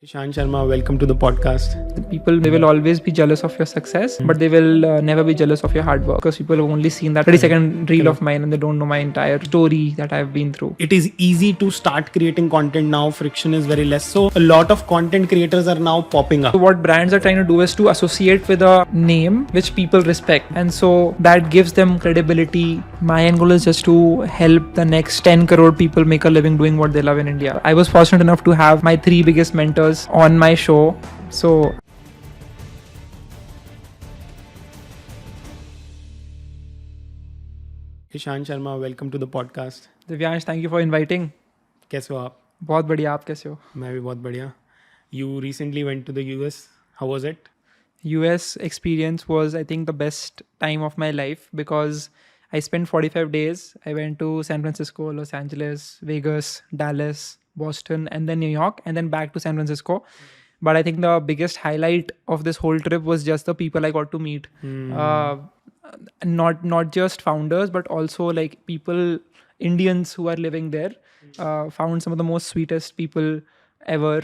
Ishan Sharma, welcome to the podcast. People, they will always be jealous of your success, but they will never be jealous of your hard work, because people have only seen that 30-second reel of mine and they don't know my entire story that I've been through. It is easy to start creating content now. Friction is very less. So a lot of content creators are now popping up. So what brands are trying to do is to associate with a name which people respect, and so that gives them credibility. My end goal is just to help the next 10 crore people make a living doing what they love in India. I was fortunate enough to have my 3 biggest mentors on my show. So Ishan Sharma, welcome to the podcast. Divyansh, thank you for inviting. कैसे हो आप? बहुत बढ़िया, आप कैसे हो? मैं भी बहुत बढ़िया. You recently went to the US. How was it? US experience was, I think, the best time of my life because I spent 45 days. I went to San Francisco, Los Angeles, Vegas, Dallas, Boston, and then New York, and then back to San Francisco. But I think the biggest highlight of this whole trip was just the people I got to meet. Not just founders, but also like people, Indians who are living there. Found some of the most sweetest people ever.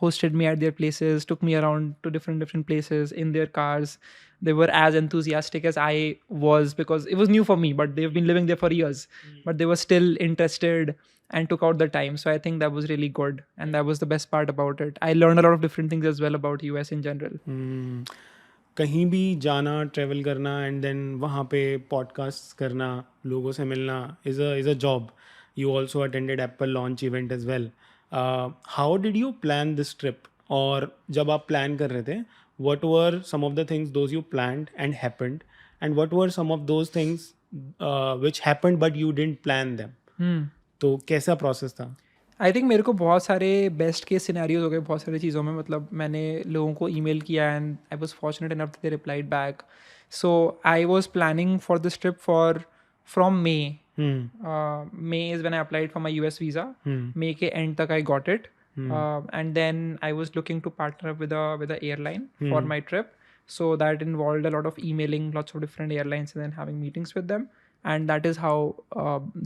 Hosted me at their places, took me around to different places in their cars. They were as enthusiastic as I was because it was new for me, but they've been living there for years. But they were still interested and took out the time. So I think that was really good. And that was the best part about it. I learned a lot of different things as well about US in general. कहीं भी जाना, travel करना and then वहाँ पे podcast करना, लोगों से मिलना is a job. You also attended Apple launch event as well. How did you plan this trip? और जब आप प्लान कर रहे थे, what were some of the things those you planned and happened, and what were some of those things which happened but you didn't plan them? तो कैसा process था? I think मेरे को बहुत सारे बेस्ट केस सिनेरियोज हो गए बहुत सारी चीज़ों में. मतलब मैंने लोगों को ईमेल किया and I was fortunate enough they replied back. So I was planning for this trip for from May. May is when I applied for my US visa. May के end तक I got it. And then I was looking to partner up with a airline for my trip. So that involved a lot of emailing lots of different airlines and then having meetings with them. And that is how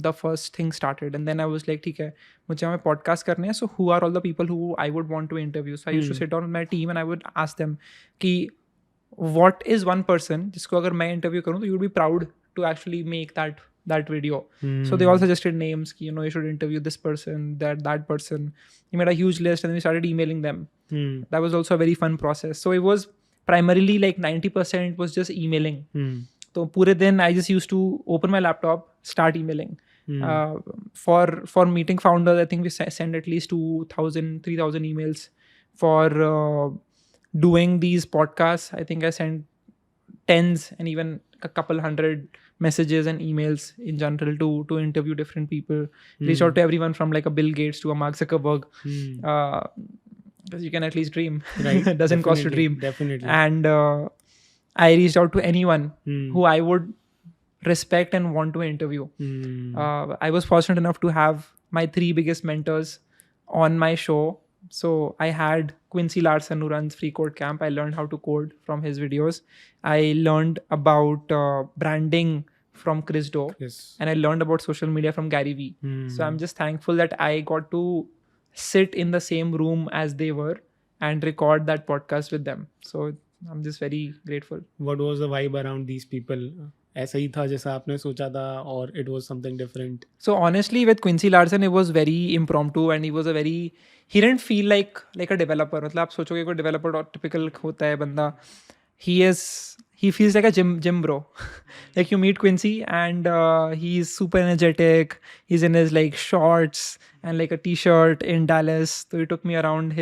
the first thing started. And then I was like, ठीक है, मुझे हमें podcast करने हैं. So who are all the people who I would want to interview? So I used to sit down with my team and I would ask them कि what is one person जिसको अगर मैं interview करूँ तो you would be proud to actually make that video. So they all suggested names, you know, you should interview this person, that person. He made a huge list and then we started emailing them. That was also a very fun process. So it was primarily like 90% was just emailing. So pure दिन I just used to open my laptop, start emailing. For meeting founders, I think we send at least 2,000, 3,000 emails. For doing these podcasts, I think I sent tens and even a couple hundred messages and emails in general to interview different people. Reach out to everyone from like a Bill Gates to a Mark Zuckerberg. Because you can at least dream. Right. It doesn't cost to dream. Definitely. And I reached out to anyone who I would respect and want to interview. I was fortunate enough to have my 3 biggest mentors on my show. So I had Quincy Larson, who runs Free Code Camp. I learned how to code from his videos. I learned about branding from Chris Do. Yes. And I learned about social media from Gary Vee. So I'm just thankful that I got to sit in the same room as they were and record that podcast with them. So I'm just very grateful. What was the vibe around these people? ऐसा ही था जैसा आपने सोचा था, or it was something different? So honestly, with Quincy Larson, it was very impromptu and he didn't feel like a developer. मतलब आप सोचोगे कोई developer typical होता है बंदा. He feels like a gym bro. Like you meet Quincy and he's super energetic. He's in his like shorts and like a t-shirt in Dallas. So he took me around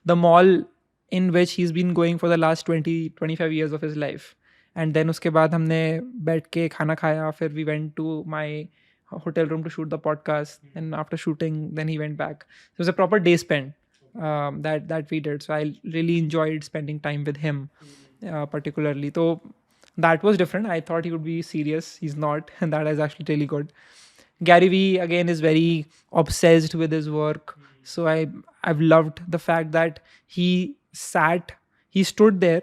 the mall in which he's been going for the last 20-25 years of his life. And then उसके बाद हमने बैठ के खाना खाया. फिर we went to my hotel room to shoot the podcast. And after shooting, then he went back. So it was a proper day spent that we did. So I really enjoyed spending time with him particularly. So that was different. I thought he would be serious. He's not. And that is actually really good. Gary Vee, again, is very obsessed with his work. So I've loved the fact that he stood there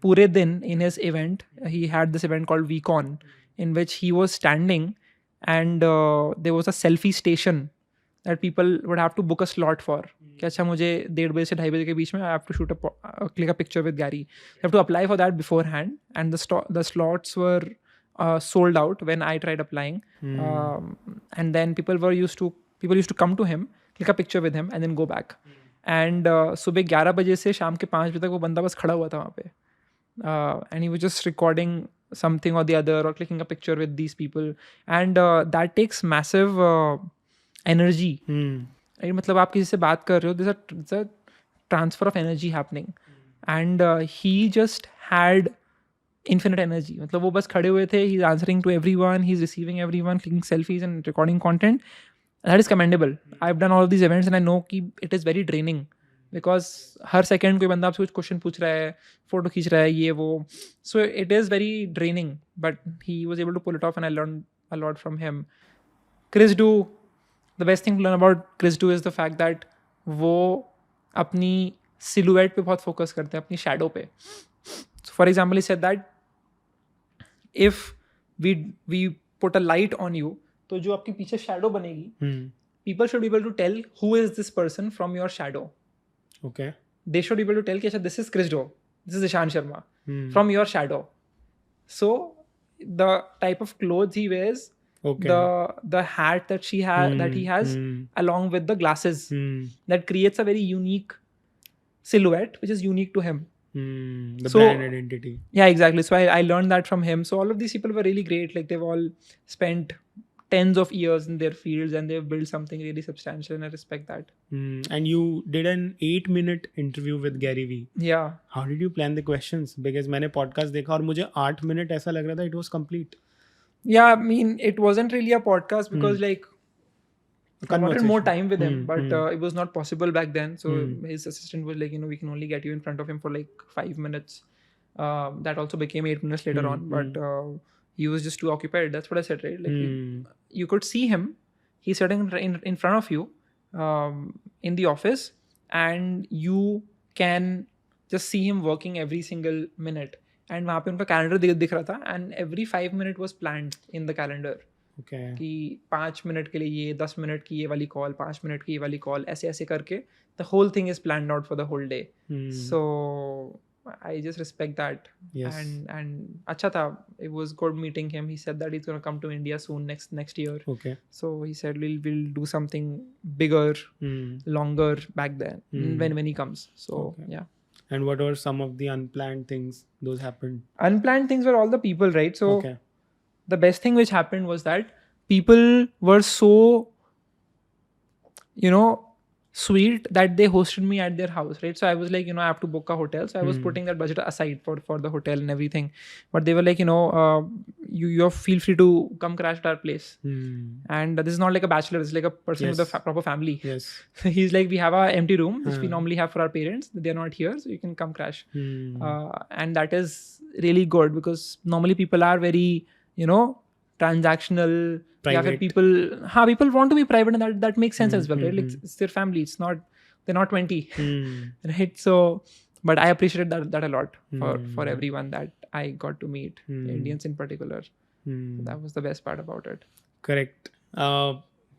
pure din in his event. He had this event called VCon in which he was standing and there was a selfie station that people would have to book a slot for. कि अच्छा मुझे 1:30 से 2:30 के बीच में I have to click a picture with Gary. You have to apply for that beforehand, and the slots were sold out when I tried applying. And then people used to come to him, click a picture with him, and then go back. And सुबह 11 बजे से शाम के 5 बजे तक वो बंदा बस खड़ा हुआ था वहाँ पे. And he was just recording something or the other or clicking a picture with these people, and that takes massive energy. मतलब आप किसी से बात कर रहे हो, there's a transfer of energy happening, and he just had infinite energy. मतलब वो बस खड़े हुए थे, he's answering to everyone, he's receiving everyone, clicking selfies and recording content. That is commendable. I've done all of these events and I know कि it is very draining, because her second कोई बंदा आपसे कुछ question पूछ रहा है, photo खींच रहा है, ये वो. So it is very draining, but he was able to pull it off and I learned a lot from him. Chris Do, the best thing to learn about Chris Do is the fact that वो अपनी silhouette पे बहुत focus करते हैं, अपनी shadow पे. So for example, he said that if we put a light on you, तो जो आपके पीछे shadow बनेगी, people should be able to tell who is this person from your shadow. Okay. They should be able to tell कि अच्छा this is Chris Do, this is Ishan Sharma from your shadow. So the type of clothes he wears, Okay. the hat that that he has, along with the glasses, that creates a very unique silhouette which is unique to him. The So- brand identity. Yeah, exactly. So I learned that from him. So all of these people were really great. Like they've all spent tens of years in their fields and they've built something really substantial, and I respect that. And you did an 8-minute interview with Gary Vee. Yeah. How did you plan the questions? Because मैंने podcast देखा और मुझे 8 minute ऐसा लग रहा था it was complete. Yeah, I mean, it wasn't really a podcast because like I wanted more time with him, but it was not possible back then. So his assistant was like, we can only get you in front of him for like 5 minutes. That also became 8 minutes later on, but he was just too occupied. That's what I said, right? Like you could see him. He's sitting in front of you in the office, and you can just see him working every single minute. And वहाँ पे उनका calendar दिख रहा था, and every 5 minutes was planned in the calendar. Okay. कि 5 minute के लिए ये, 10 मिनट की ये वाली कॉल, 5 मिनट की ये वाली कॉल, ऐसे ऐसे करके the whole thing is planned out for the whole day. So I just respect that. Yes. And अच्छा था. It was good meeting him. He said that he's gonna come to India soon, next year. Okay. So he said we'll do something bigger, longer back then when he comes. So Okay. yeah. And what were some of the unplanned things those happened? Unplanned things were all the people, right? So Okay. the best thing which happened was that people were so, sweet that they hosted me at their house, right? So I was like, I have to book a hotel. So I was putting that budget aside for the hotel and everything. But they were like, you feel free to come crash at our place. And this is not like a bachelor. It's like a person with a proper family. Yes. He's like, we have an empty room, which we normally have for our parents. They're not here, so you can come crash. And that is really good, because normally people are very, transactional. Private. Yeah, people want to be private, and that makes sense as well, right? Like it's their family. They're not 20, right? So, but I appreciated that a lot for everyone that I got to meet, Indians in particular. That was the best part about it. Correct.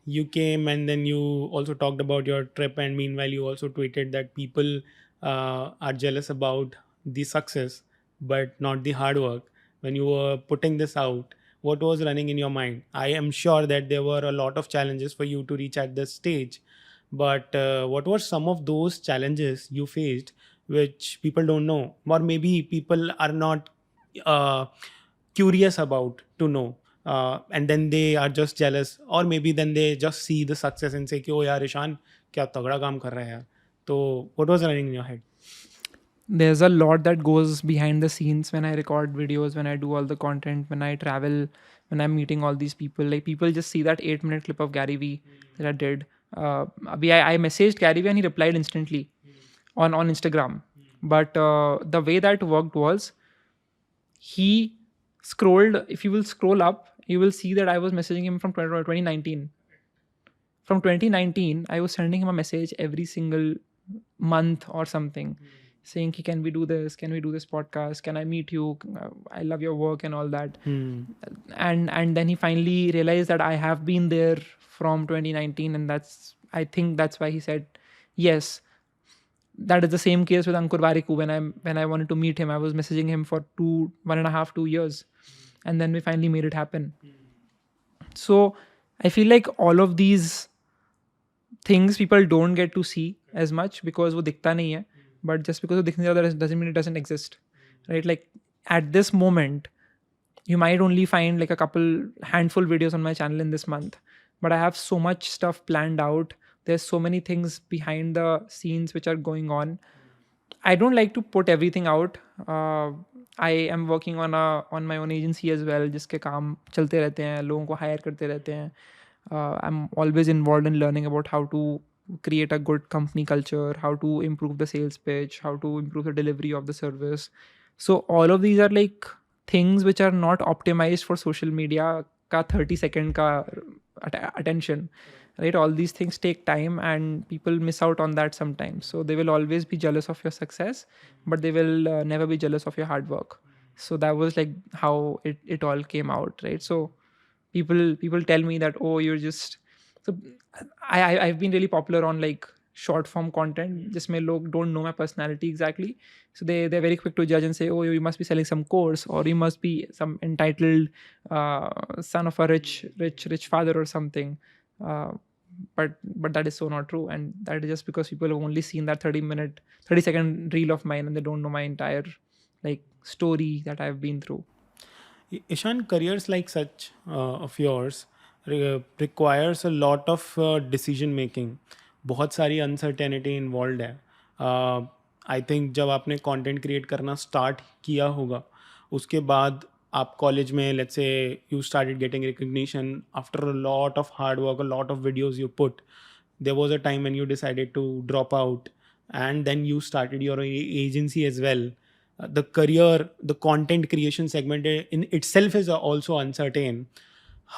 You came and then you also talked about your trip, and meanwhile you also tweeted that people are jealous about the success but not the hard work. When you were putting this out, what was running in your mind? I am sure that there were a lot of challenges for you to reach at this stage, but what were some of those challenges you faced which people don't know, or maybe people are not curious about to know, and then they are just jealous, or maybe then they just see the success and say कि ओ यार ईशान क्या तगड़ा काम कर रहा है यार. तो what was running in your head? There's a lot that goes behind the scenes when I record videos, when I do all the content, when I travel, when I'm meeting all these people. Like people just see that 8-minute clip of Gary Vee that I did. I messaged Gary Vee and he replied instantly on Instagram. But the way that worked was, he scrolled. If you will scroll up, you will see that I was messaging him from 2019. From 2019, I was sending him a message every single month or something. saying, can we do this? Can we do this podcast? Can I meet you? I love your work and all that. And then he finally realized that I have been there from 2019, and I think that's why he said yes. That is the same case with Ankur Variku. When I wanted to meet him, I was messaging him for 1.5 2 years, and then we finally made it happen. So I feel like all of these things people don't get to see as much because वो दिखता नहीं है. But just because वो दिखने ज़्यादा doesn't mean it doesn't exist, right? Like at this moment, you might only find like a handful videos on my channel in this month, but I have so much stuff planned out. There's so many things behind the scenes which are going on. I don't like to put everything out. I am working on my own agency as well, जिसके काम चलते रहते हैं, लोगों को hire करते रहते हैं. I'm always involved in learning about how to create a good company culture, how to improve the sales pitch, how to improve the delivery of the service. So all of these are like things which are not optimized for social media ka 30-second ka attention, right? All these things take time and people miss out on that sometimes. So they will always be jealous of your success, but they will never be jealous of your hard work. So that was like how it all came out, right? So people tell me that, oh, you're just so I've been really popular on like short form content. Just log don't know my personality exactly, so they're very quick to judge and say, oh, you must be selling some course, or you must be some entitled son of a rich father or something. uh, but that is so not true, and that is just because people have only seen that 30-second reel of mine, and they don't know my entire like story that I've been through. Ishan, careers like such of yours requires a lot of decision making. बहुत सारी uncertainty involve है. I think जब आपने content create करना start किया होगा, उसके बाद आप कॉलेज में let's say you started getting recognition after a lot of hard work, a lot of videos you put. there was a time when you decided to drop out, and then you started your agency as well. The career, the content creation segment in itself is also uncertain.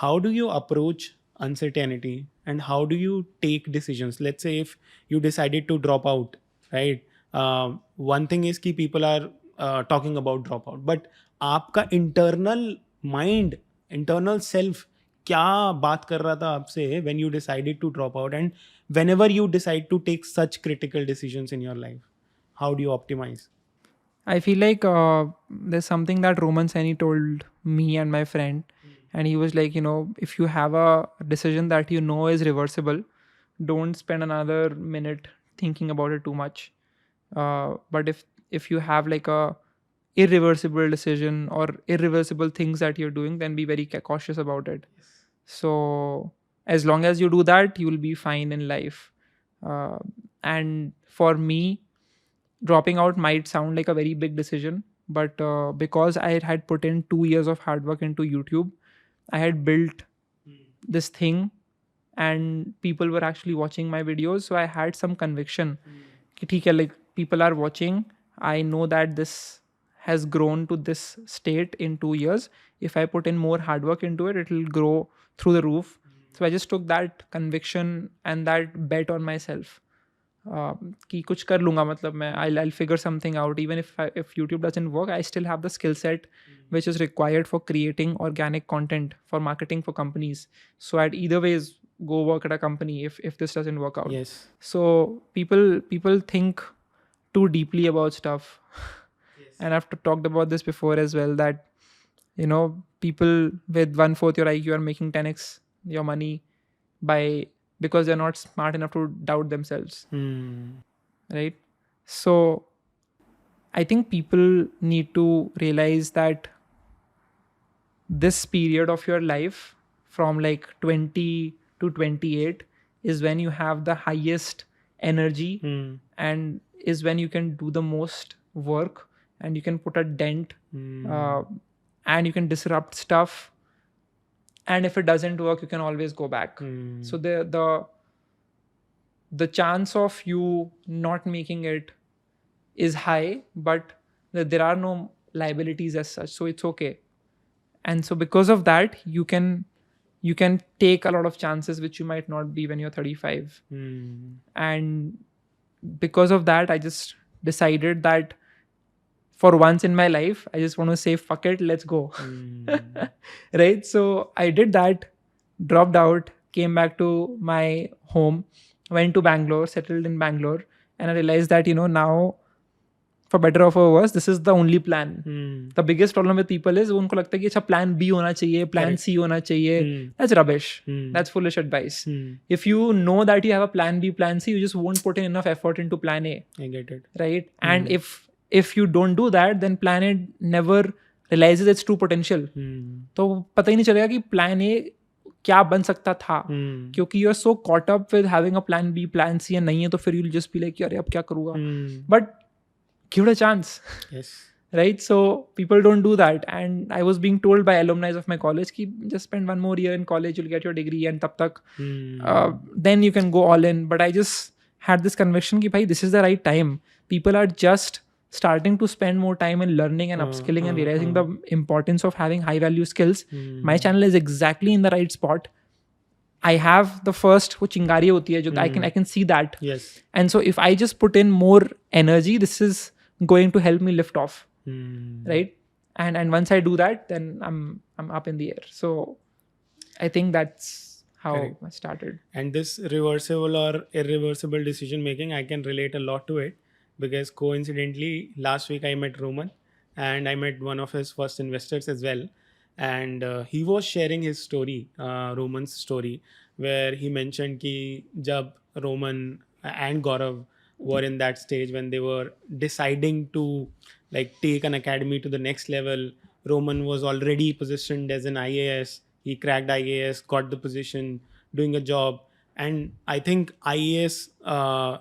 How do you approach uncertainty, and how do you take decisions? Let's say if you decided to drop out, right? One thing is कि people are talking about dropout, but आपका internal mind, internal self क्या बात कर रहा था आपसे when you decided to drop out, and whenever you decide to take such critical decisions in your life, how do you optimize? I feel like there's something that Roman Saini told me and my friend, and he was like, if you have a decision that you know is reversible, don't spend another minute thinking about it too much. But if you have like a irreversible decision or irreversible things that you're doing, then be very cautious about it. So as long as you do that, you will be fine in life. And for me, dropping out might sound like a very big decision, but because I had put in 2 years of hard work into YouTube, I had built this thing, and people were actually watching my videos. So I had some conviction. कि ठीक है, like people are watching. I know that this has grown to this state in 2 years. If I put in more hard work into it, it will grow through the roof. So I just took that conviction and that bet on myself. कि कुछ कर लूँगा, मतलब मैं I'll figure something out. Even if YouTube doesn't work, I still have the skill set which is required for creating organic content for marketing for companies. So I'd either ways go work at a company if this doesn't work out. Yes. So people think too deeply about stuff. Yes. And I've talked about this before as well, that people with 1/4 your IQ are making 10x your money because they're not smart enough to doubt themselves. Right? So I think people need to realize that this period of your life from like 20 to 28 is when you have the highest energy, and is when you can do the most work, and you can put a dent, and you can disrupt stuff. And if it doesn't work, you can always go back. So the chance of you not making it is high, but there are no liabilities as such, so it's okay. And so because of that, you can take a lot of chances which you might not be when you're 35. And because of that, I just decided that for once in my life, I just want to say, fuck it, let's go. Right? So I did that, dropped out, came back to my home, went to Bangalore, settled in Bangalore, and I realized that, now, for better or for worse, this is the only plan. The biggest problem with people is उनको लगता है कि अच्छा plan B होना चाहिए, plan C होना चाहिए. That's rubbish. That's foolish advice. If you know that you have a plan B, plan C, you just won't put in enough effort into plan A. I get it. Right? And if you don't do that, then plan A never realizes its true potential. तो पता ही नहीं चलेगा कि plan A क्या बन सकता था, क्योंकि you are so caught up with having a plan B, plan C नहीं है, तो फिर यू जस्ट बी लाइक अरे अब क्या करूँगा. But give it a chance. Yes. Right? So people don't do that. And I was being told by alumni of my college ki just spend one more year in college, you'll get your degree, and tab tak then you can go all in. But I just had this conviction ki bhai, this is the right time. People are just starting to spend more time in learning and upskilling and realizing the importance of having high value skills. My channel is exactly in the right spot. I have the first wo chingari hoti hai jo I can see that. Yes. And so if I just put in more energy, this is going to help me lift off. Right? And once I do that, then I'm up in the air. So I think that's how Correct. I started. And this reversible or irreversible decision making, I can relate a lot to it, because coincidentally last week I met Roman, and I met one of his first investors as well. And he was sharing his story, Roman's story, where he mentioned ki jab Roman and Gaurav were in that stage when they were deciding to like take an academy to the next level. Roman was already positioned as an IAS. He cracked IAS, got the position, doing a job. And I think IAS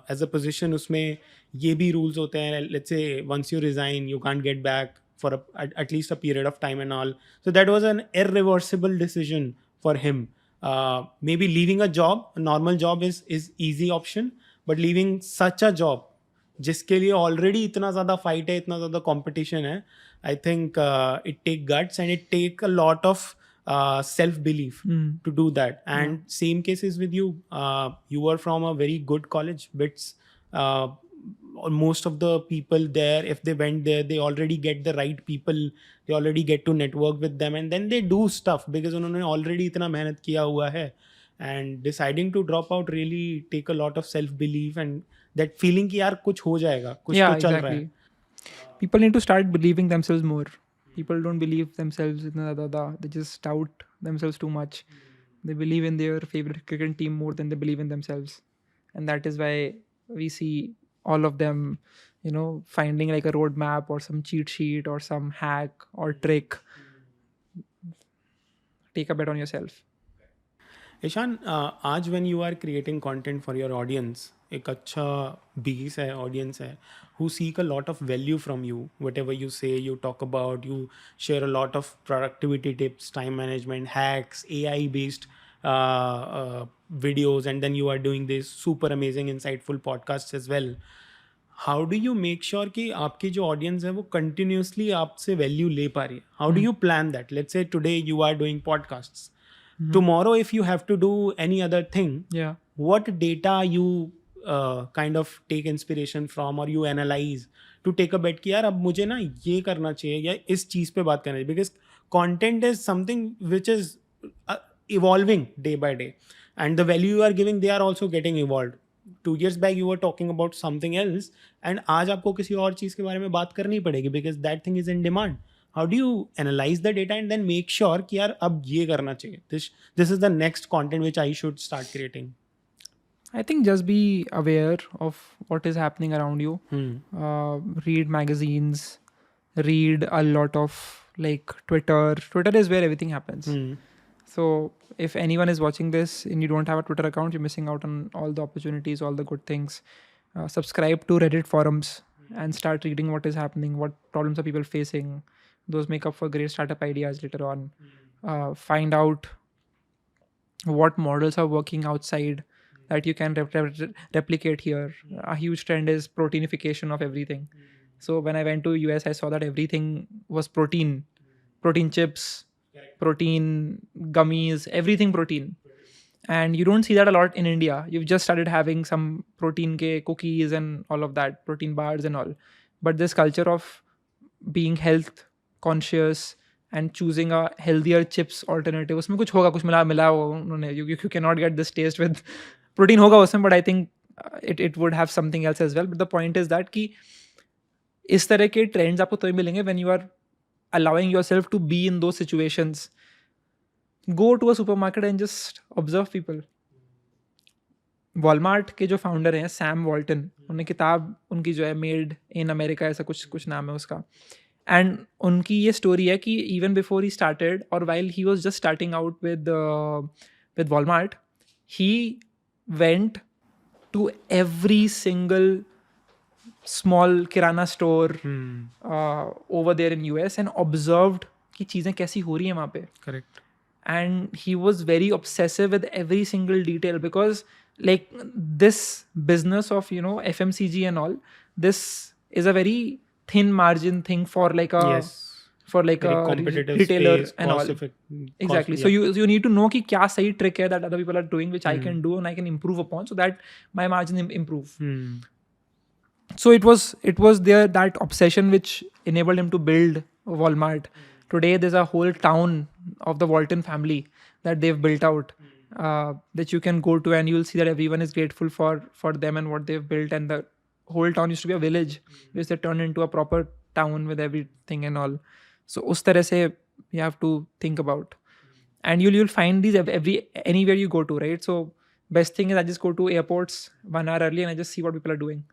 as a position, उसमें ये भी rules होते हैं. Let's say once you resign, you can't get back for at least a period of time and all. So that was an irreversible decision for him. Maybe leaving a job, a normal job is easy option, but leaving such a job जिसके लिए already इतना ज़्यादा fight है, इतना ज़्यादा competition है, I think it take guts and it take a lot of self belief to do that. And same cases with you. You were from a very good college, BITS. Most of the people there, if they went there, they already get the right people, they already get to network with them, and then they do stuff because उन्होंने already इतना मेहनत किया हुआ है. And deciding to drop out really take a lot of self belief and that feeling कि यार कुछ हो जाएगा, कुछ तो चल रहा है. People need to start believing themselves more. People don't believe themselves. They just doubt themselves too much. They believe in their favorite cricket team more than they believe in themselves. And that is why we see all of them, finding like a roadmap or some cheat sheet or some hack or trick. Take a bet on yourself. Ishan, आज when you are creating content for your audience, एक अच्छा base है, audience है, who seek a lot of value from you. Whatever you say, you talk about, you share a lot of productivity tips, time management, hacks, AI based videos, and then you are doing this super amazing, insightful podcasts as well. How do you make sure कि आपकी जो audience है वो continuously आपसे value ले पा रही है? How do you plan that? Let's say today you are doing podcasts. Tomorrow, if you have to do any other thing, what data you kind of take inspiration from, or you analyze to take a bet कि यार अब मुझे ना ये करना चाहिए या इस चीज़ पे बात करना चाहिए, because content is something which is evolving day by day, and the value you are giving, they are also getting evolved. 2 years back you were talking about something else, and आज आपको किसी और चीज़ के बारे में बात करनी पड़ेगी because that thing is in demand. How do you analyze the data and then make sure कि यार अब ये करना चाहिए, this is the next content which I should start creating? I think just be aware of what is happening around you. Read magazines, read a lot of like Twitter is where everything happens. So if anyone is watching this and you don't have a Twitter account, you're missing out on all the opportunities, all the good things. Subscribe to Reddit forums and start reading what is happening, what problems are people facing. Those make up for great startup ideas later on. Find out what models are working outside that you can replicate here. A huge trend is proteinification of everything. So when I went to US, I saw that everything was protein chips, protein gummies, everything protein. and you don't see that a lot in India. You've just started having some protein ke cookies and all of that, protein bars and all. But this culture of being health conscious and choosing a healthier chips alternative, उसमें कुछ होगा, कुछ मिला होगा उन्होंने. You cannot get this taste with protein होगा उसमें, but I think it would have something else as well. But the point is that कि इस तरह के trends आपको तभी मिलेंगे when you are allowing yourself to be in those situations. Go to a supermarket and just observe people. Walmart के जो founder हैं सैम वॉल्टन, उन्होंने किताब उनकी जो है मेड इन अमेरिका ऐसा कुछ कुछ नाम है उसका. एंड उनकी ये स्टोरी है कि इवन बिफोर ही स्टार्टेड और while he was just starting out with Walmart, he went to every single small kirana store over there in US and observed कि चीज़ें कैसी हो रही हैं वहाँ पे. Correct. And he was very obsessive with every single detail because like this business of FMCG and all, this is a very thin margin thing for like a Yes. for like Very a competitive retailer space, and all. Exactly. So you need to know कि क्या सही trick है that other people are doing which I can do and I can improve upon so that my margin improve. So it was there that obsession which enabled him to build Walmart. Today there's a whole town of the Walton family that they've built out, that you can go to and you'll see that everyone is grateful for them and what they've built. And the whole town used to be a village which they turned into a proper town with everything and all. So us tarah se you have to think about. And you'll find these anywhere you go to, right? So best thing is I just go to airports 1 hour early and I just see what people are doing.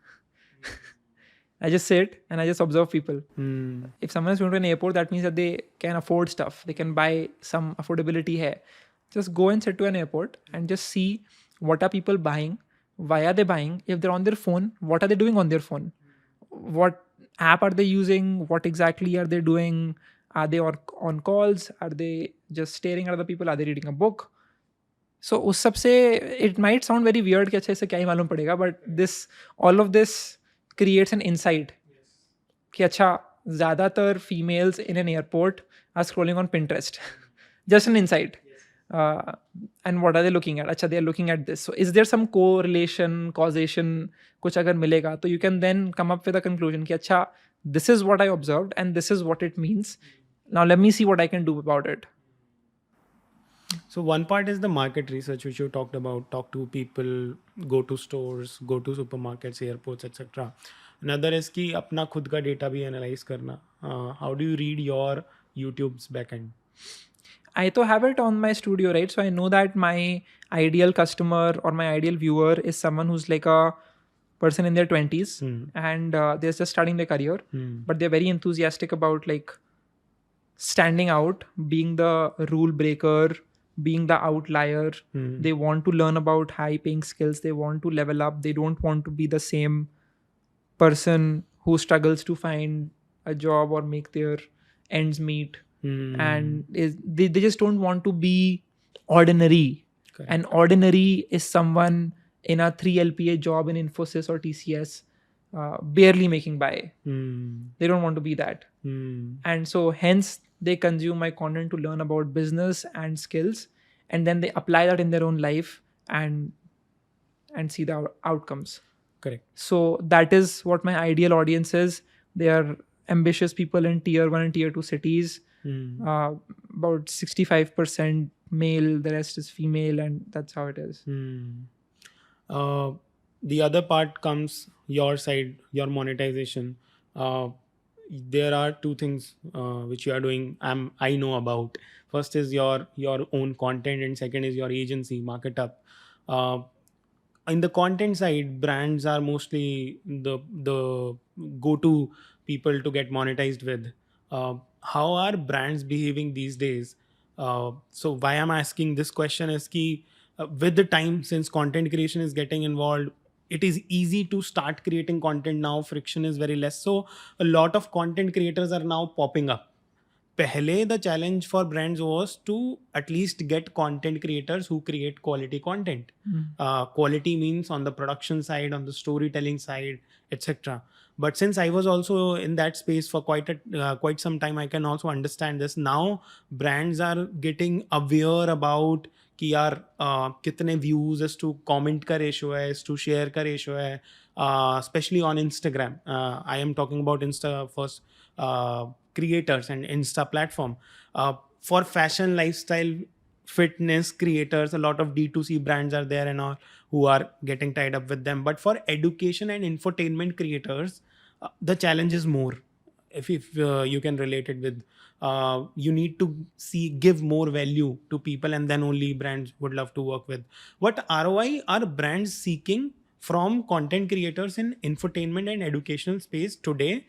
I just sit and I just observe people. If someone is going to an airport, that means that they can afford stuff. They can buy some affordability here. Just go and sit to an airport and just see what are people buying, why are they buying. If they're on their phone, what are they doing on their phone? What app are they using? What exactly are they doing? Are they on calls? Are they just staring at other people? Are they reading a book? So उस सब से it might sound very weird कि अच्छा इससे क्या ही मालूम पड़ेगा, but all of this creates an insight कि अच्छा ज़्यादातर females in an airport are scrolling on Pinterest. Just an insight. And what are they looking at? अच्छा, they are looking at this. So is there some correlation, causation, कुछ अगर मिलेगा तो you can then come up with a conclusion कि अच्छा this is what I observed and this is what it means. Now let me see what I can do about it. So one part is the market research, which you talked about. Talk to people, go to stores, go to supermarkets, airports, etc. Another is कि अपना खुद का data भी analyze करना. How do you read your YouTube's backend? I तो have it on my studio, right? So I know that my ideal customer or my ideal viewer is someone who's like a person in their 20s and they're just starting their career, but they're very enthusiastic about like standing out, being the rule breaker, being the outlier. They want to learn about high paying skills. They want to level up. They don't want to be the same person who struggles to find a job or make their ends meet. And they just don't want to be ordinary. Correct. And ordinary is someone in a 3 LPA job in Infosys or TCS, barely making by. They don't want to be that. And so hence they consume my content to learn about business and skills, and then they apply that in their own life and see the outcomes. Correct. So that is what my ideal audience is. They are ambitious people in tier 1 and tier 2 cities. About 65% male, the rest is female, and that's how it is. The other part comes your side, your monetization. There are two things which you are doing. I know about. First is your own content, and second is your agency, Market Up. In the content side, brands are mostly the go-to people to get monetized with. How are brands behaving these days? So why I'm asking this question is ki, with the time, since content creation is getting involved, it is easy to start creating content now. Friction is very less. So a lot of content creators are now popping up. Pehle, the challenge for brands was to at least get content creators who create quality content. Quality means on the production side, on the storytelling side, etc. But since I was also in that space for quite some time, I can also understand this. Now brands are getting aware about कि यार कितने views is to comment का ratio है, is to share का ratio है, specially on Instagram. I am talking about Insta first creators and Insta platform. For fashion, lifestyle, fitness creators, a lot of D2C brands are there and all who are getting tied up with them. But for education and infotainment creators, the challenge is more. If you can relate it with, you need to give more value to people, and then only brands would love to work with. What ROI are brands seeking from content creators in infotainment and educational space today,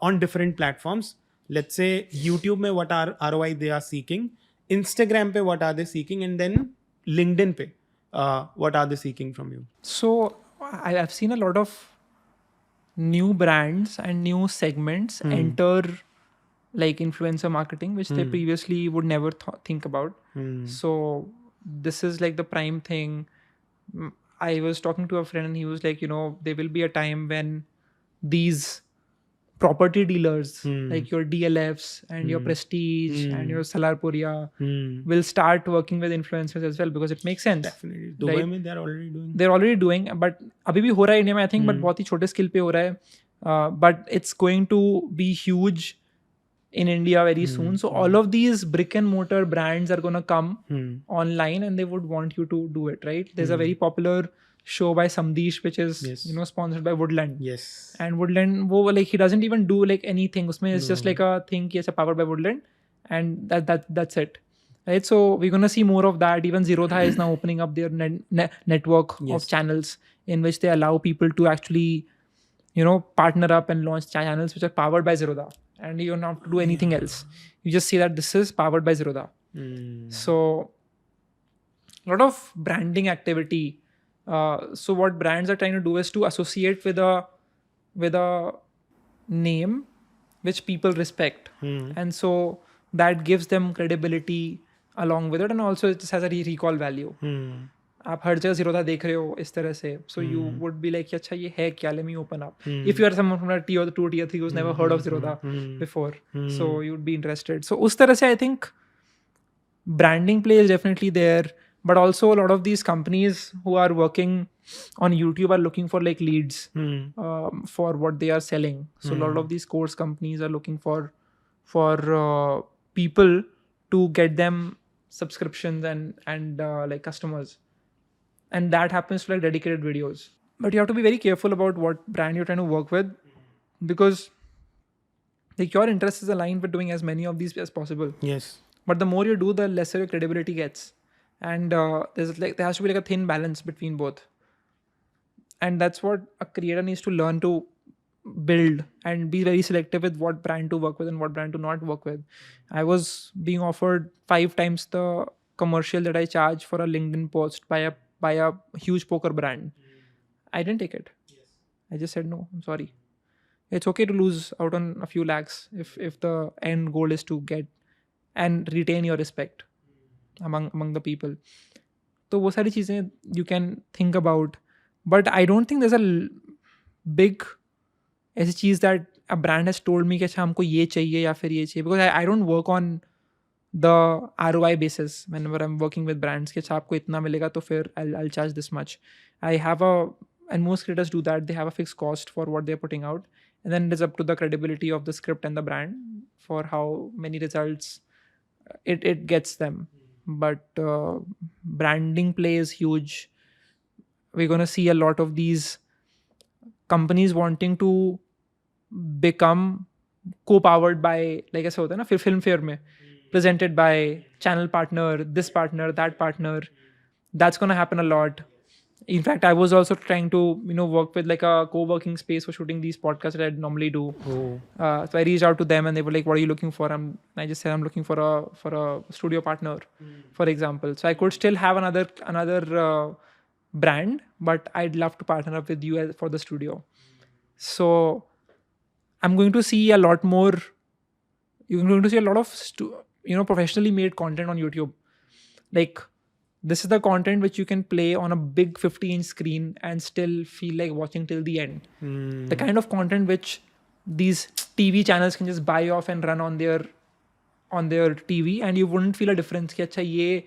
on different platforms? Let's say YouTube mein what are ROI they are seeking, Instagram pe what are they seeking, and then LinkedIn pe what are they seeking from you? So I've seen a lot of new brands and new segments enter like influencer marketing, which they previously would never think about. So this is like the prime thing. I was talking to a friend and he was like, there will be a time when these property dealers like your DLFs and your Prestige and your Salarpuria will start working with influencers as well, because it makes sense. Definitely. Dubai right? mein They're already doing, but अभी भी हो रहा है India में, I think, but बहुत ही छोटे scale पे हो रहा है. But it's going to be huge in India very soon. So all of these brick and mortar brands are going to come online and they would want you to do it, right? There's a very popular show by Samdesh, which is sponsored by Woodland. Yes. And Woodland, like he doesn't even do like anything. Usme it's just like a thing ki it's powered by Woodland, and that's it. Right, so we're gonna see more of that. Even Zerodha is now opening up their network of channels in which they allow people to actually, partner up and launch channels which are powered by Zerodha, and you don't have to do anything else. You just say that this is powered by Zerodha. So a lot of branding activity. So what brands are trying to do is to associate with a name which people respect, and so that gives them credibility along with it, and also it just has a recall value. आप हर जगह जीरोधा देख रहे हो इस तरह से, so you would be like अच्छा ये है क्या, let me open up. If you are someone from a tier 2 tier 3 who's never heard of Zerodha before, so you would be interested. So उस तरह से I think branding play is definitely there, but also a lot of these companies who are working on YouTube are looking for like leads for what they are selling. So a lot of these course companies are looking for people to get them subscriptions and like customers, and that happens to like dedicated videos. But you have to be very careful about what brand you're trying to work with, because like your interest is aligned with doing as many of these as possible. Yes. But the more you do, the lesser your credibility gets, and there has to be like a thin balance between both, and that's what a creator needs to learn to build and be very selective with what brand to work with and what brand to not work with. I was being offered 5 times the commercial that I charge for a LinkedIn post by a huge poker brand. I didn't take it. I just said no, I'm sorry. It's okay to lose out on a few lakhs if the end goal is to get and retain your respect among the people. तो वो सारी चीज़ें you can think about, but I don't think there's a big ऐसी चीज़ that a brand has told me कि अच्छा हमको ये चाहिए या फिर ये चाहिए, because I don't work on the ROI basis whenever I'm working with brands कि अच्छा आपको इतना मिलेगा तो फिर I'll charge this much. I have and most creators do that, they have a fixed cost for what they're putting out, and then it's up to the credibility of the script and the brand for how many results it gets them. But branding play is huge. We're going to see a lot of these companies wanting to become co-powered by, like ऐसा होता है ना फिर film fair में, presented by channel partner, this partner, that partner. That's going to happen a lot. In fact, I was also trying to work with like a co-working space for shooting these podcasts that I normally do. So I reached out to them and they were like, what are you looking for? I just said I'm looking for a studio partner, for example. So I could still have another brand, but I'd love to partner up with you for the studio. So I'm going to see a lot more. You're going to see a lot of professionally made content on YouTube. Like, this is the content which you can play on a big 50-inch screen and still feel like watching till the end. The kind of content which these TV channels can just buy off and run on their TV, and you wouldn't feel a difference कि अच्छा ये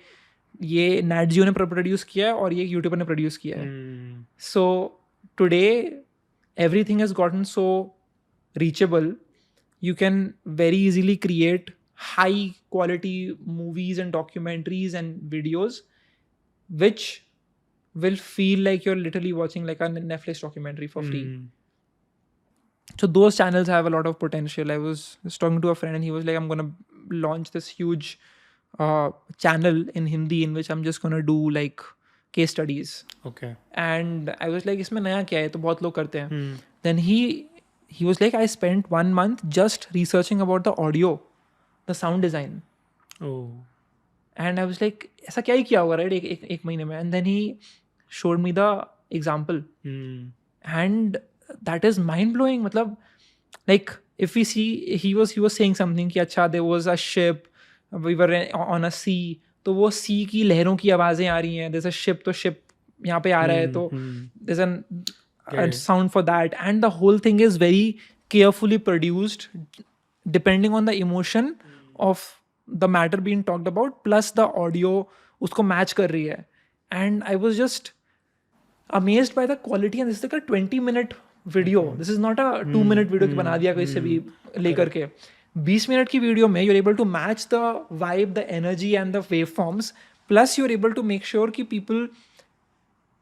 ये Nat Geo ने produce किया है और ये YouTuber ने प्रोड्यूस किया है. So today everything has gotten so reachable. You can very easily create high quality movies and documentaries and videos which will feel like you're literally watching like a Netflix documentary for free. So those channels have a lot of potential. I was talking to a friend and he was like, I'm gonna launch this huge channel in Hindi in which I'm just gonna do like case studies. Okay. And I was like, इसमें नया क्या है, तो बहुत लोग करते हैं. Then he was like, I spent 1 month just researching about the audio, the sound design. Oh. And I was like, ऐसा क्या ही किया होगा, right? एक महीने में. And then he showed me the example. And that is mind blowing. मतलब, like if we see, he was saying something कि अच्छा, there was a ship, we were on a sea, तो वो sea की लहरों की आवाजें आ रही हैं. There's a ship, तो ship यहाँ पे आ रहा है, तो there's a sound for that. And the whole thing is very carefully produced depending on the emotion of the matter being talked about, plus the audio उसको match कर रही है. And I was just amazed by the quality. And this is like a 20-minute video. This is not a 2-minute video कि बना दिया कोई से भी लेकर के. 20 मिनट की वीडियो में you're able to match the vibe, the energy and the waveforms, plus you're able to make sure कि people,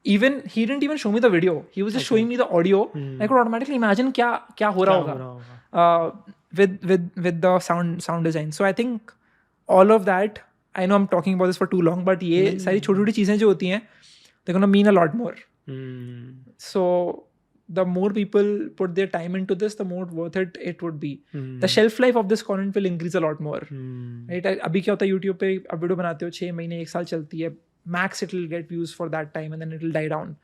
even he didn't even show me the video, he was just showing me the audio. I could automatically imagine क्या हो रहा होगा with the sound design. So I think all of that, I know I'm talking about this for too long, but ये सारी छोटी छोटी चीजें जो होती हैं, they're gonna mean a lot more. So the more people put their time into this, the more worth it would be. The shelf life of this content will increase a lot more. Right? अभी क्या होता है, YouTube पे आप video बनाते हो 6 महीने 1 साल चलती है, max it will get views for that time and then it will die down.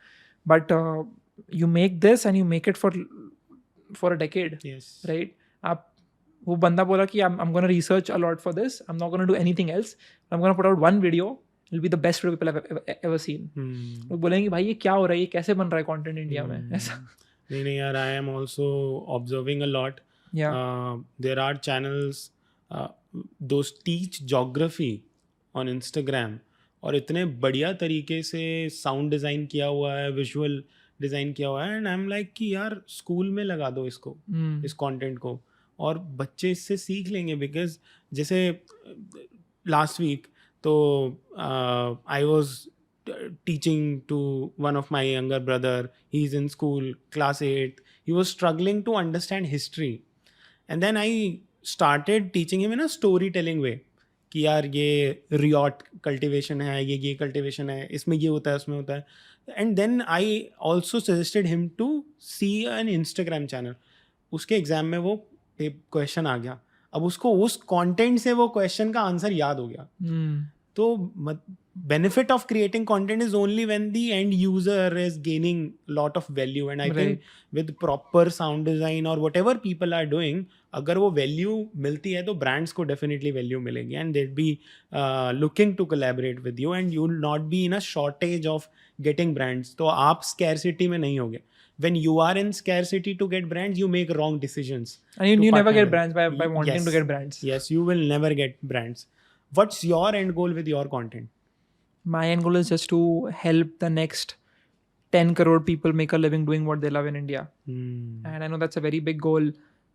But you make this and you make it for a decade. Yes. Right? आप वो बंदा बोला कि I'm going to research a lot for this, I'm not going to do anything else, I'm going to put out one video, it'll be the best video people have ever seen. लोग बोलेंगे भाई ये क्या हो रहा है, ये कैसे बन रहा है कंटेंट इंडिया में, ऐसा. नहीं यार, I am also observing a lot. There are channels those teach geography on Instagram, और इतने बढ़िया तरीके से साउंड डिज़ाइन किया हुआ है, विजुअल डिज़ाइन किया हुआ है. एंड आई एम लाइक कि यार स्कूल में लगा दो इसको, इस कंटेंट को, और बच्चे इससे सीख लेंगे. बिकॉज जैसे लास्ट वीक तो I was teaching to one of my younger brother. He's in school, class 8. He was struggling to understand history. And then I started teaching him in a storytelling way. कि यार ये riot cultivation है, ये cultivation है, इसमें ये होता है, उसमें होता है. And then I also suggested him to see an Instagram channel. उसके एग्जाम में वो क्वेश्चन आ गया. अब उसको उस कंटेंट से वो क्वेश्चन का आंसर याद हो गया. तो benefit of creating content is only when the end user is gaining lot of value. And I think with proper sound design or whatever people are doing, अगर वो value मिलती है तो brands को definitely value मिलेगी, and they'll be looking to collaborate with you, and you'll not be in a shortage of getting brands. तो आप scarcity में नहीं होगे. When you are in scarcity to get brands, you make wrong decisions. And you never get brands by wanting to get brands. Yes, you will never get brands. What's your end goal with your content? My end goal is just to help the next 10 crore people make a living doing what they love in India. And I know that's a very big goal.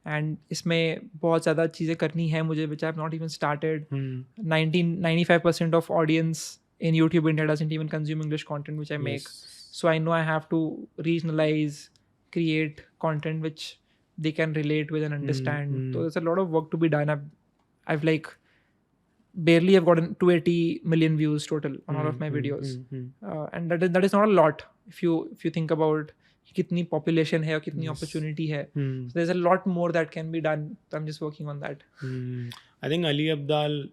And इसमें बहुत ज़्यादा चीज़ें करनी है मुझे, which I have not even started. 95% of audience in YouTube India doesn't even consume English content which I make. So I know I have to regionalize, create content which they can relate with and understand. So there's a lot of work to be done. I've like barely have gotten 280 million views total on all of my videos. And that is not a lot if you think about kitni population hai aur kitni opportunity hai. So there's a lot more that can be done. So I'm just working on that. I think Ali Abdal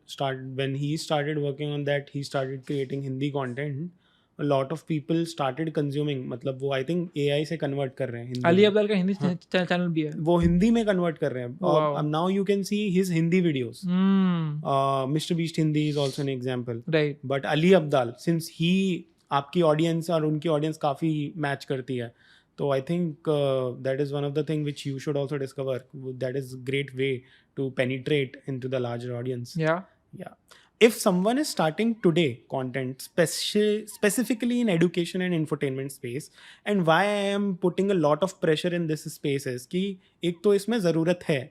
when he started working on that, he started creating Hindi content. A lot of people started consuming, मतलब वो I think AI से convert कर रहे हैं Hindi. Ali Abdal का Hindi channel भी है, वो हिंदी में convert कर रहे हैं. और now you can see his Hindi videos. Mr. Beast Hindi is also an example. Right. But Ali Abdal, since he आपकी audience और उनकी audience काफ़ी match करती है, तो I think that is one of the thing which you should also discover. That is great way to penetrate into the larger audience. Yeah. if someone is starting today content specifically in education and infotainment space, and why I am putting a lot of pressure in this space is कि एक तो इसमें ज़रूरत है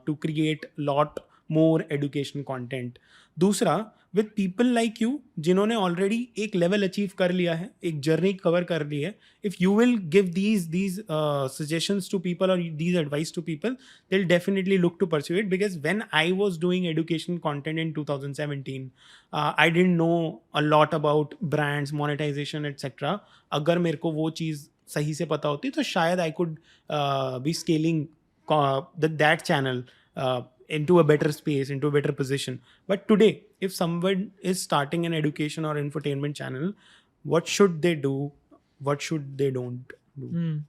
to create lot more education content. दूसरा, with people like you जिन्होंने already एक level achieve कर लिया है, एक जर्नी कवर कर ली है, if you will give these suggestions to people or these advice to people, they'll definitely look to pursue it. Because when I was doing education content in 2017, I didn't know a lot about brands, monetization, etc. अगर मेरे को वो चीज़ सही से पता होती तो शायद I could be scaling that channel into a better space, into a better position. But today, if someone is starting an education or infotainment channel, what should they do? What should they don't do?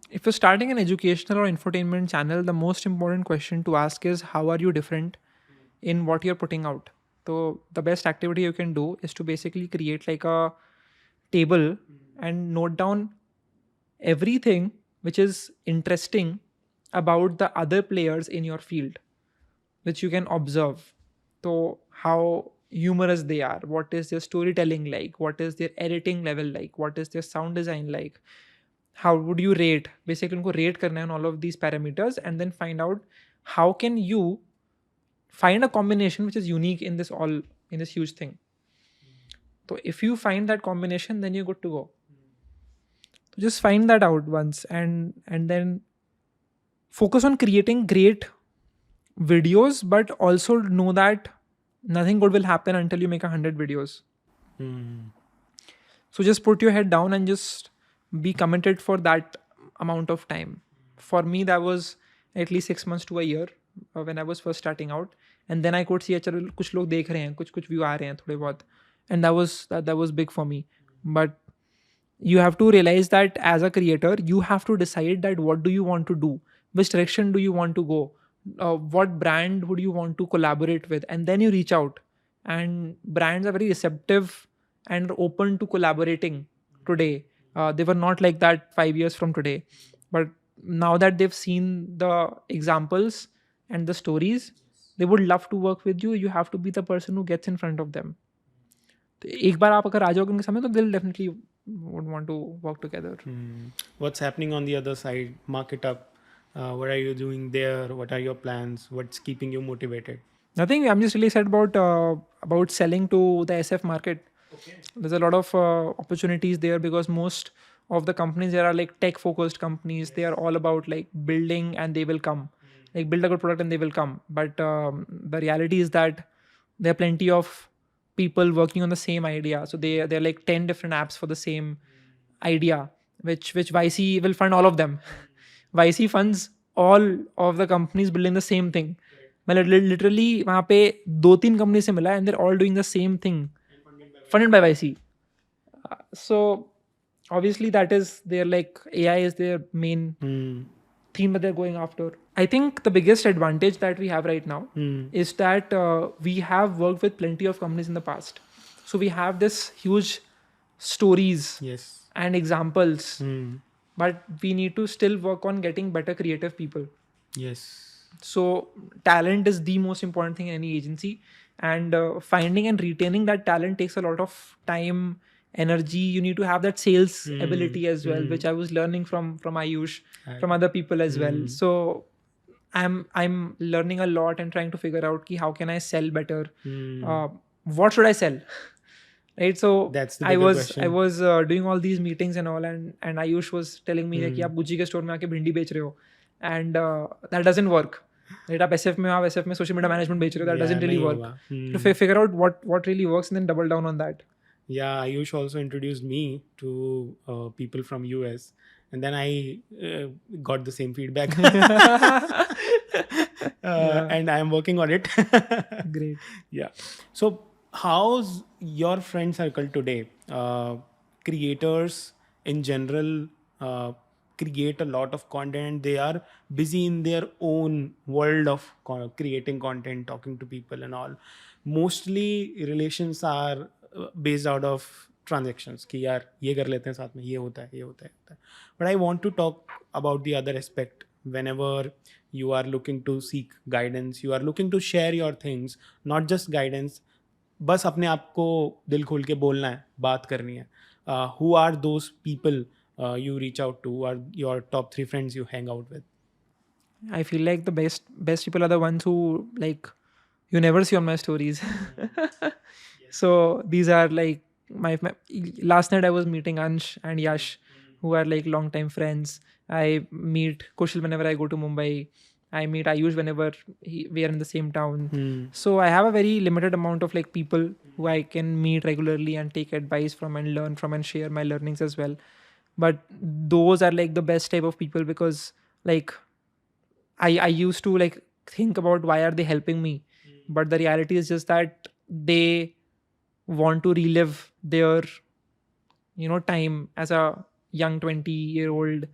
If you're starting an educational or infotainment channel, the most important question to ask is how are you different in what you're putting out? So the best activity you can do is to basically create like a table and note down everything which is interesting about the other players in your field, which you can observe. So how humorous they are, what is their storytelling like, what is their editing level like, what is their sound design like, how would you rate, basically उनको rate करना है on all of these parameters, and then find out how can you find a combination which is unique in this huge thing. So if you find that combination, then you're good to go. So just find that out once, and then focus on creating great videos, but also know that nothing good will happen until you make 100 videos. So just put your head down and just be committed for that amount of time. For me, that was at least 6 months to a year when I was first starting out. And then I could see चलो कुछ लोग देख रहे हैं, कुछ view आ रहे हैं थोड़े बहुत. And that was big for me. But you have to realize that as a creator, you have to decide that what do you want to do, which direction do you want to go, what brand would you want to collaborate with, and then you reach out. And brands are very receptive and open to collaborating today. They were not like that 5 years from today, but now that they've seen the examples and the stories, they would love to work with you. You have to be the person who gets in front of them. तो एक बार आप अगर आ जाओगे उनके सामने तो they'll definitely would want to work together. What's happening on the other side? Mark it up. What are you doing there? What are your plans? What's keeping you motivated? Nothing. I'm just really sad about selling to the SF market. Okay. There's a lot of opportunities there because most of the companies there are like tech focused companies. Yes. They are all about like building and they will come. Like build a good product and they will come. But the reality is that there are plenty of people working on the same idea. So there are like 10 different apps for the same idea, which YC will fund all of them. YC funds all of the companies building the same thing. मैं literally वहाँ पे 2-3 company से मिला and they're all doing the same thing, funded by YC. So obviously that is their like AI is their main theme that they're going after. I think the biggest advantage that we have right now is that we have worked with plenty of companies in the past. So we have this huge stories and examples, but we need to still work on getting better creative people. Yes. So talent is the most important thing in any agency, and finding and retaining that talent takes a lot of time, energy. You need to have that sales ability as well, which I was learning from Ayush, from other people as well. So I'm learning a lot and trying to figure out how can I sell better. What should I sell? Right, so that's the I was question. I was doing all these meetings and all, and Ayush was telling me कि आप गुज्जी के store में आके भिंडी बेच रहे हो, and that doesn't work. Right, आप SF में social media management बेच रहे हो, that doesn't really work. To figure out what really works and then double down on that. Yeah, Ayush also introduced me to people from US, and then I got the same feedback. And I am working on it. Great. Yeah. So how's your friend circle today? Creators in general create a lot of content. They are busy in their own world of creating content, talking to people and all. Mostly relations are based out of transactions कि यार ये कर लेते हैं साथ में, ये होता है. But I want to talk about the other aspect. Whenever you are looking to seek guidance, you are looking to share your things, not just guidance, बस अपने आप को दिल खोल के बोलना है, बात करनी है. Who are those people you reach out to? Who are your top 3 friends you hang out with? I feel like the best people are the ones who like you never see on my stories. So these are like my last night I was meeting Ansh and Yash, who are like long time friends. I meet Kushal whenever I go to Mumbai. I meet Ayush whenever we are in the same town. So I have a very limited amount of like people who I can meet regularly and take advice from and learn from and share my learnings as well. But those are like the best type of people because like I used to like think about why are they helping me, but the reality is just that they want to relive their time as a young 20-year-old.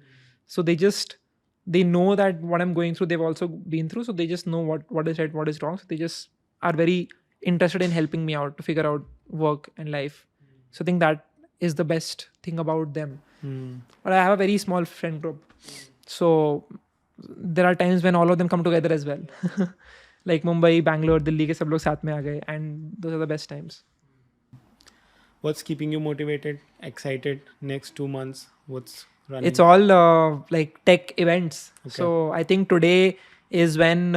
So they know that what I'm going through they've also been through, so they just know what is right, what is wrong, so they just are very interested in helping me out to figure out work and life. So I think that is the best thing about them. But I have a very small friend group, so there are times when all of them come together as well. Like Mumbai, Bangalore, Delhi के सब लोग साथ में आ गए, and those are the best times. What's keeping you motivated, excited next 2 months? What's running? It's all like tech events. So I think today is when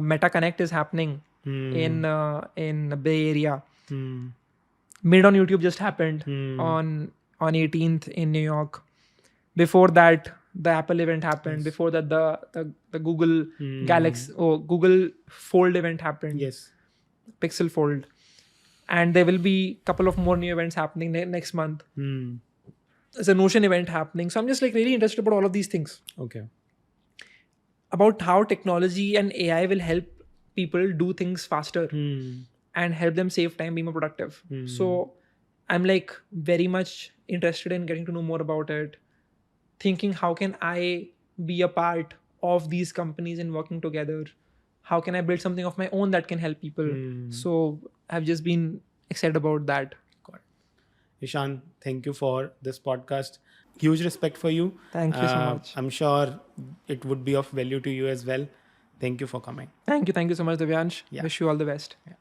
Meta Connect is happening in the Bay Area. Mid on YouTube just happened on 18th in New York. Before that, the Apple event happened. Before that, the Google Galaxy Google Fold event happened. Yes. Pixel Fold. And there will be a couple of more new events happening next month. There's a Notion event happening. So I'm just like really interested about all of these things. Okay. About how technology and AI will help people do things faster and help them save time, be more productive. So I'm like very much interested in getting to know more about it. Thinking how can I be a part of these companies and working together? How can I build something of my own that can help people? So I've just been excited about that. Got it. Ishan, thank you for this podcast. Huge respect for you. Thank you so much. I'm sure it would be of value to you as well. Thank you for coming. Thank you so much, Divyansh. Wish you all the best. Yeah.